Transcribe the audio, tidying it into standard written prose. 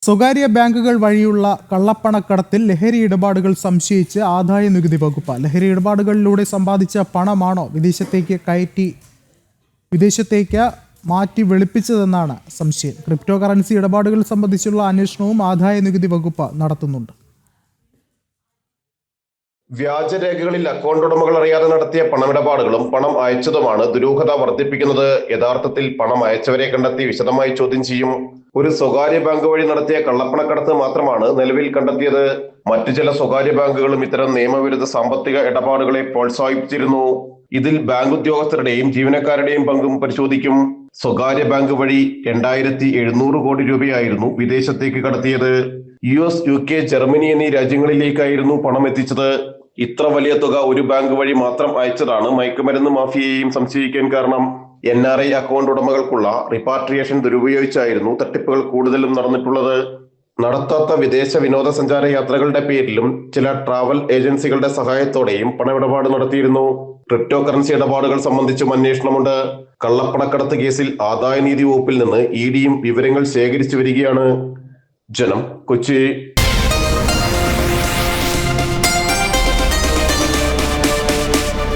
സ്വകാര്യ ബാങ്കുകൾ വഴിയുള്ള കള്ളപ്പണക്കടത്തിൽ ലഹരി ഇടപാടുകൾ സംശയിച്ച് ആദായനികുതി വകുപ്പ്. ലഹരി ഇടപാടുകളിലൂടെ സമ്പാദിച്ച പണമാണോ വിദേശത്തേക്ക് മാറ്റി വെളുപ്പിച്ചതെന്നാണ് സംശയം. ക്രിപ്റ്റോ കറൻസി ഇടപാടുകൾ സംബന്ധിച്ചുള്ള അന്വേഷണവും ആദായനികുതി വകുപ്പ് നടത്തുന്നുണ്ട്. വ്യാജരേഖകളിൽ അക്കൗണ്ട് ഉടമകൾ അറിയാതെ നടത്തിയ പണമിടപാടുകളും പണം അയച്ചതുമാണ് ദുരൂഹത വർദ്ധിപ്പിക്കുന്നത്. യഥാർത്ഥത്തിൽ പണം അയച്ചവരെ കണ്ടെത്തി വിശദമായി ചോദ്യം ചെയ്യും. ഒരു സ്വകാര്യ ബാങ്ക് വഴി നടത്തിയ കള്ളപ്പണക്കടത്ത് മാത്രമാണ് നിലവിൽ കണ്ടെത്തിയത്. മറ്റു ചില സ്വകാര്യ ബാങ്കുകളും ഇത്തരം നിയമവിരുദ്ധ സാമ്പത്തിക ഇടപാടുകളെ പ്രോത്സാഹിപ്പിച്ചിരുന്നു. ഇതിൽ ബാങ്ക് ഉദ്യോഗസ്ഥരുടെയും ജീവനക്കാരുടെയും പങ്കും പരിശോധിക്കും. സ്വകാര്യ ബാങ്ക് വഴി 2700 കോടി രൂപയായിരുന്നു വിദേശത്തേക്ക് കടത്തിയത്. US, UK, ജർമ്മനി എന്നീ രാജ്യങ്ങളിലേക്കായിരുന്നു പണം എത്തിച്ചത്. ഇത്ര വലിയ തുക ഒരു ബാങ്ക് വഴി മാത്രം അയച്ചതാണ് മയക്കുമരുന്ന് മാഫിയയെയും സംശയിക്കാൻ കാരണം. NRI അക്കൗണ്ട് ഉടമകൾക്കുള്ള റിപ്പാട്രിയേഷൻ ദുരുപയോഗിച്ചായിരുന്നു തട്ടിപ്പുകൾ കൂടുതലും നടന്നിട്ടുള്ളത്. നടത്താത്ത വിദേശ വിനോദസഞ്ചാര യാത്രകളുടെ പേരിലും ചില ട്രാവൽ ഏജൻസികളുടെ സഹായത്തോടെയും പണമിടപാട് നടത്തിയിരുന്നു. ക്രിപ്റ്റോ കറൻസി ഇടപാടുകൾ സംബന്ധിച്ചും അന്വേഷണമുണ്ട്. കള്ളപ്പണക്കടത്ത് കേസിൽ ആദായനികുതി വകുപ്പിൽ നിന്ന് EDയും വിവരങ്ങൾ ശേഖരിച്ചു വരികയാണ്. ജനം, കൊച്ചി.